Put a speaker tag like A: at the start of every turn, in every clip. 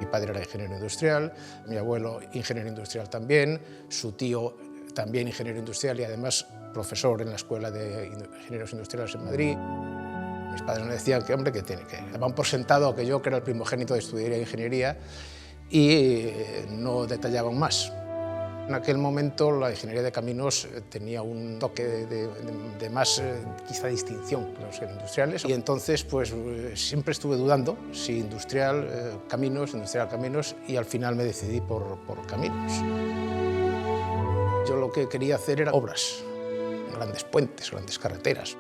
A: padre era ingeniero industrial, mi abuelo ingeniero industrial también, su tío también ingeniero industrial y además profesor en la Escuela de Ingenieros Industriales en Madrid. Mis padres me decían que, hombre, que daban por sentado que yo, que era el primogénito, estudiaría ingeniería y no detallaban más. En aquel momento la ingeniería de caminos tenía un toque de más quizá distinción que los industriales y entonces pues siempre estuve dudando si industrial caminos y al final me decidí por caminos. Yo lo que quería hacer era obras, grandes puentes, grandes carreteras.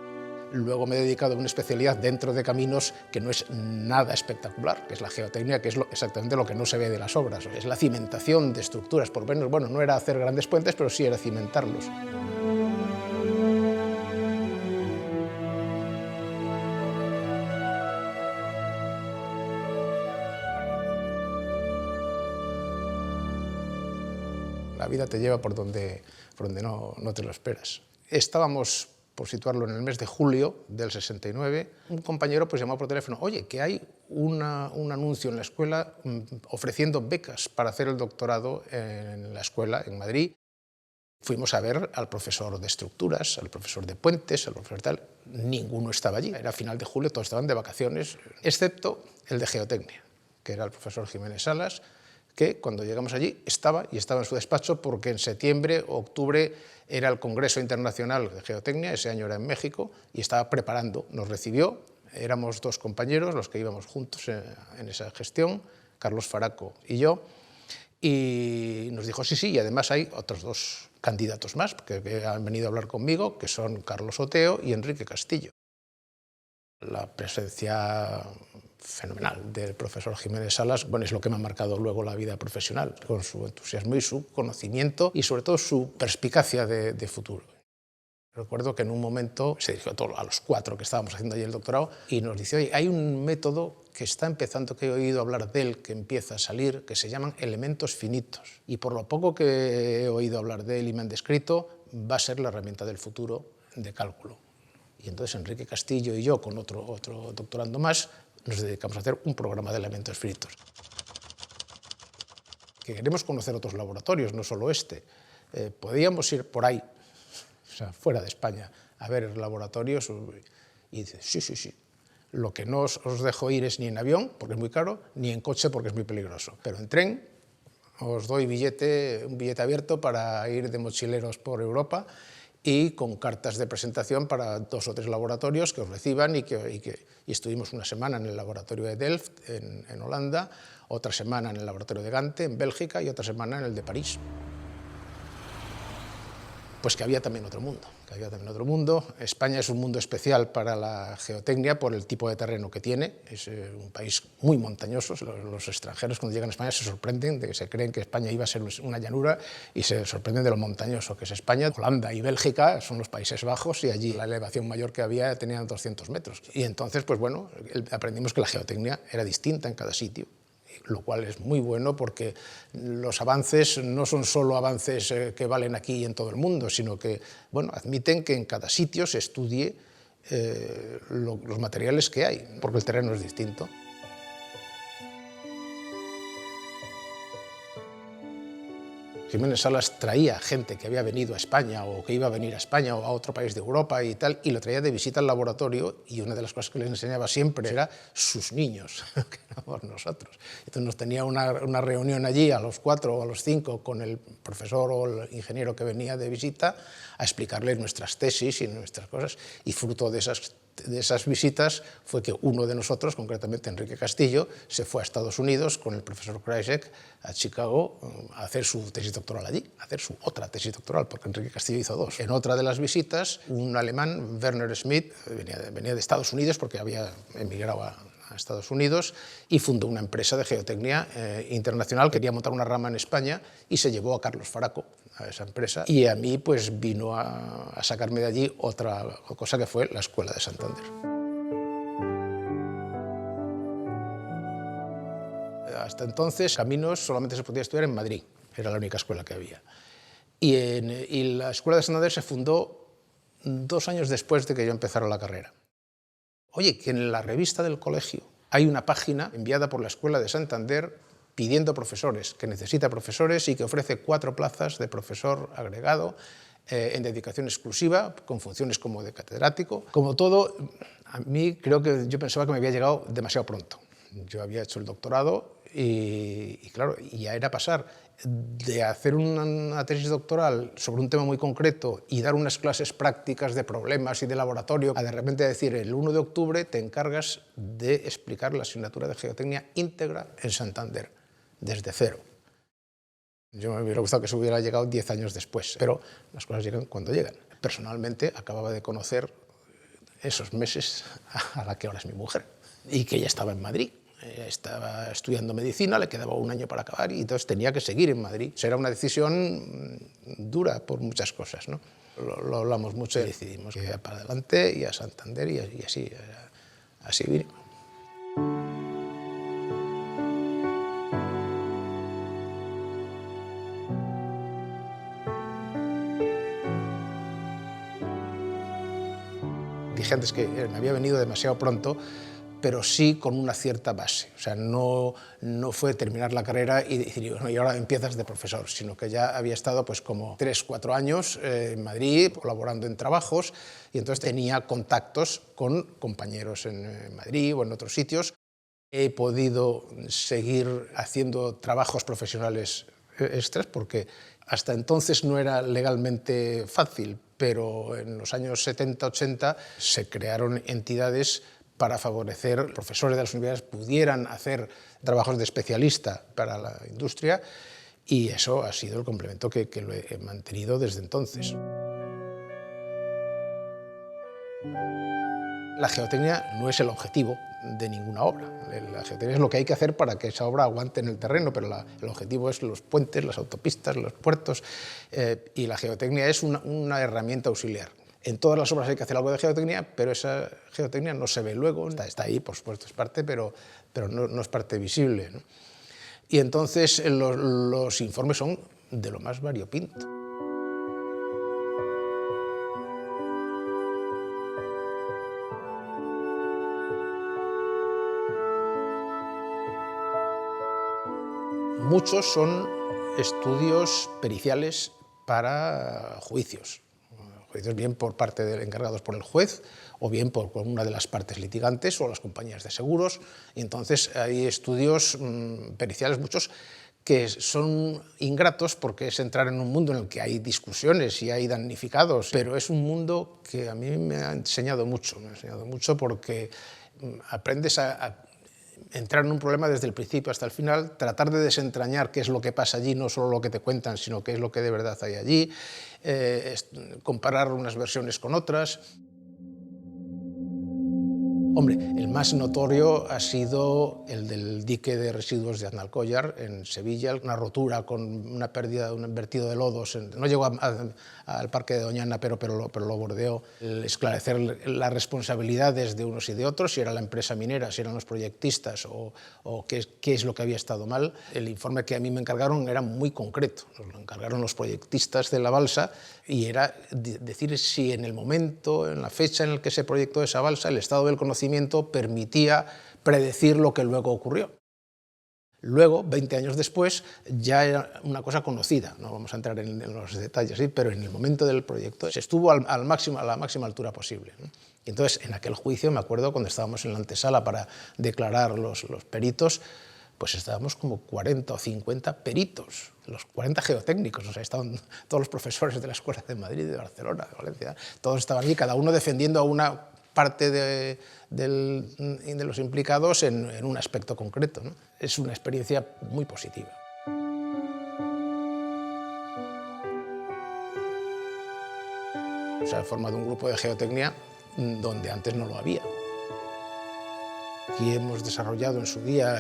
A: Luego me he dedicado a una especialidad dentro de caminos que no es nada espectacular, que es la geotecnia, que es exactamente lo que no se ve de las obras. Es la cimentación de estructuras, por menos, bueno, no era hacer grandes puentes, pero sí era cimentarlos. La vida te lleva por donde no te lo esperas. Estábamos, por situarlo, en el mes de julio del 69, un compañero pues llamó por teléfono, oye, que hay un anuncio en la escuela ofreciendo becas para hacer el doctorado en la escuela en Madrid. Fuimos a ver al profesor de estructuras, al profesor de puentes, al profesor tal. Ninguno estaba allí. Era final de julio, todos estaban de vacaciones, excepto el de geotecnia, que era el profesor Jiménez Salas, que cuando llegamos allí estaba en su despacho porque en septiembre o octubre era el Congreso Internacional de Geotecnia, ese año era en México, y estaba preparando. Nos recibió, éramos dos compañeros los que íbamos juntos en esa gestión, Carlos Faraco y yo, y nos dijo sí, y además hay otros dos candidatos más que han venido a hablar conmigo, que son Carlos Oteo y Enrique Castillo. La presencia fenomenal del profesor Jiménez Salas, bueno, es lo que me ha marcado luego la vida profesional, con su entusiasmo y su conocimiento y sobre todo su perspicacia de futuro. Recuerdo que en un momento se dirigió a los cuatro que estábamos haciendo allí el doctorado y nos dice, oye, hay un método que está empezando, que he oído hablar de él, que empieza a salir, que se llaman elementos finitos. Y por lo poco que he oído hablar de él y me han descrito, va a ser la herramienta del futuro de cálculo. Y entonces Enrique Castillo y yo, con otro doctorando más, nos dedicamos a hacer un programa de elementos finitos. Que queremos conocer otros laboratorios, no solo este. Podíamos ir por ahí, o sea, fuera de España, a ver laboratorios y dice, sí. Lo que no os dejo ir es ni en avión, porque es muy caro, ni en coche, porque es muy peligroso. Pero en tren os doy un billete abierto para ir de mochileros por Europa y con cartas de presentación para 2 o 3 laboratorios que os reciban y estuvimos una semana en el laboratorio de Delft, en Holanda, otra semana en el laboratorio de Gante, en Bélgica, y otra semana en el de París. Pues que había también otro mundo. España es un mundo especial para la geotecnia por el tipo de terreno que tiene. Es un país muy montañoso. Los extranjeros cuando llegan a España se sorprenden de que se creen que España iba a ser una llanura y se sorprenden de lo montañoso que es España. Holanda y Bélgica son los Países Bajos y allí la elevación mayor que había tenían 200 metros. Y entonces, pues bueno, aprendimos que la geotecnia era distinta en cada sitio, lo cual es muy bueno porque los avances no son solo avances que valen aquí y en todo el mundo, sino que bueno, admiten que en cada sitio se estudie los materiales que hay, porque el terreno es distinto. Jiménez Salas traía gente que había venido a España o que iba a venir a España o a otro país de Europa y tal, y lo traía de visita al laboratorio, y una de las cosas que les enseñaba siempre era sus niños, que éramos nosotros. Entonces nos tenía una reunión allí a los 4 o a los 5 con el profesor o el ingeniero que venía de visita a explicarles nuestras tesis y nuestras cosas, y fruto de esas visitas fue que uno de nosotros, concretamente Enrique Castillo, se fue a Estados Unidos con el profesor Kreisek a Chicago a hacer su tesis doctoral allí, a hacer su otra tesis doctoral, porque Enrique Castillo hizo 2. En otra de las visitas, un alemán, Werner Schmidt, venía de Estados Unidos porque había emigrado a Estados Unidos y fundó una empresa de geotecnia internacional. Quería montar una rama en España y se llevó a Carlos Faraco a esa empresa, y a mí pues vino a sacarme de allí otra cosa que fue la Escuela de Santander. Hasta entonces caminos solamente se podía estudiar en Madrid, era la única escuela que había. Y la Escuela de Santander se fundó 2 años después de que yo empezara la carrera. Oye, que en la revista del colegio hay una página enviada por la Escuela de Santander pidiendo profesores, que necesita profesores y que ofrece 4 plazas de profesor agregado en dedicación exclusiva, con funciones como de catedrático. Como todo, a mí creo que yo pensaba que me había llegado demasiado pronto. Yo había hecho el doctorado y claro, ya era pasar de hacer una tesis doctoral sobre un tema muy concreto y dar unas clases prácticas de problemas y de laboratorio, a de repente decir el 1 de octubre te encargas de explicar la asignatura de geotecnia íntegra en Santander, desde cero. Yo me hubiera gustado que eso hubiera llegado 10 años después, pero las cosas llegan cuando llegan. Personalmente acababa de conocer esos meses a la que ahora es mi mujer y que ella estaba en Madrid. Estaba estudiando medicina, le quedaba un año para acabar y entonces tenía que seguir en Madrid. Era una decisión dura por muchas cosas, ¿no? Lo hablamos mucho y decidimos que para adelante y a Santander y así vinimos. Dije antes que me había venido demasiado pronto, pero sí con una cierta base. O sea, no fue terminar la carrera y decir, bueno, y ahora empiezas de profesor, sino que ya había estado pues como 3 o 4 años en Madrid, colaborando en trabajos, y entonces tenía contactos con compañeros en Madrid o en otros sitios. He podido seguir haciendo trabajos profesionales extras porque hasta entonces no era legalmente fácil, pero en los años 70-80 se crearon entidades para favorecer que profesores de las universidades pudieran hacer trabajos de especialista para la industria, y eso ha sido el complemento que lo he mantenido desde entonces. La geotecnia no es el objetivo de ninguna obra. La geotecnia es lo que hay que hacer para que esa obra aguante en el terreno, pero el objetivo es los puentes, las autopistas, los puertos, y la geotecnia es una herramienta auxiliar. En todas las obras hay que hacer algo de geotecnia, pero esa geotecnia no se ve luego, está ahí, por supuesto es parte, pero no es parte visible, ¿no? Y entonces los informes son de lo más variopinto. Muchos son estudios periciales para juicios bien por parte de encargados por el juez o bien por una de las partes litigantes o las compañías de seguros. Y entonces hay estudios periciales, muchos, que son ingratos porque es entrar en un mundo en el que hay discusiones y hay damnificados, pero es un mundo que a mí me ha enseñado mucho porque aprendes a entrar en un problema desde el principio hasta el final, tratar de desentrañar qué es lo que pasa allí, no solo lo que te cuentan, sino qué es lo que de verdad hay allí, comparar unas versiones con otras. Hombre, el más notorio ha sido el del dique de residuos de Aznalcóllar, en Sevilla, una rotura con una pérdida, un vertido de lodos. No llegó al parque de Doñana, pero lo bordeó. El esclarecer las responsabilidades de unos y de otros, si era la empresa minera, si eran los proyectistas o qué es lo que había estado mal. El informe que a mí me encargaron era muy concreto. Nos lo encargaron los proyectistas de la balsa y era decir si en el momento, en la fecha en la que se proyectó esa balsa, el estado del conocimiento permitía predecir lo que luego ocurrió. Luego, 20 años después, ya era una cosa conocida, no vamos a entrar en los detalles, ¿sí? Pero en el momento del proyecto se estuvo a la máxima altura posible, ¿no? Y entonces, en aquel juicio, me acuerdo, cuando estábamos en la antesala para declarar los peritos, pues estábamos como 40 o 50 peritos, los 40 geotécnicos, o sea, estaban todos los profesores de la Escuela de Madrid, de Barcelona, de Valencia, todos estaban allí, cada uno defendiendo a una parte de los implicados en un aspecto concreto, ¿no? Es una experiencia muy positiva. Se ha formado un grupo de geotecnia donde antes no lo había. Aquí hemos desarrollado en su día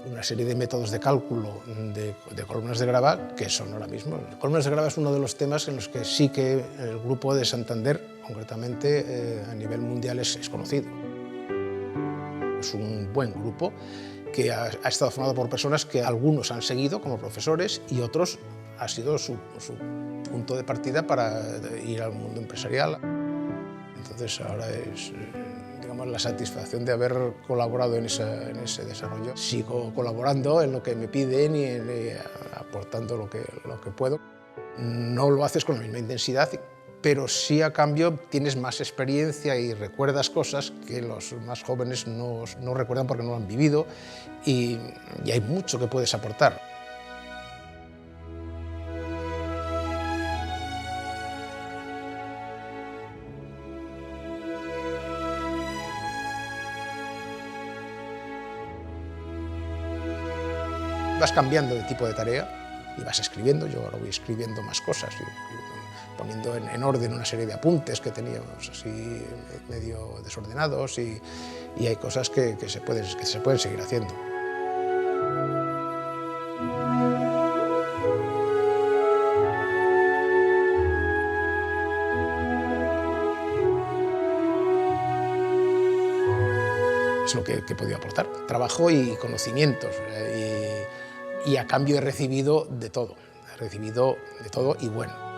A: una serie de métodos de cálculo de columnas de grava que son ahora mismo. Columnas de grava es uno de los temas en los que sí que el grupo de Santander, concretamente a nivel mundial, es conocido. Es un buen grupo que ha estado formado por personas que algunos han seguido como profesores y otros ha sido su punto de partida para ir al mundo empresarial. Entonces ahora es, digamos, la satisfacción de haber colaborado en ese desarrollo. Sigo colaborando en lo que me piden y aportando lo que puedo. No lo haces con la misma intensidad, pero sí a cambio tienes más experiencia y recuerdas cosas que los más jóvenes no recuerdan porque no lo han vivido, y hay mucho que puedes aportar. Vas cambiando de tipo de tarea y vas escribiendo. Yo ahora voy escribiendo más cosas, poniendo en orden una serie de apuntes que teníamos así medio desordenados, y hay cosas que se pueden seguir haciendo. Es lo que he podido aportar, trabajo y conocimientos, y a cambio he recibido de todo y bueno.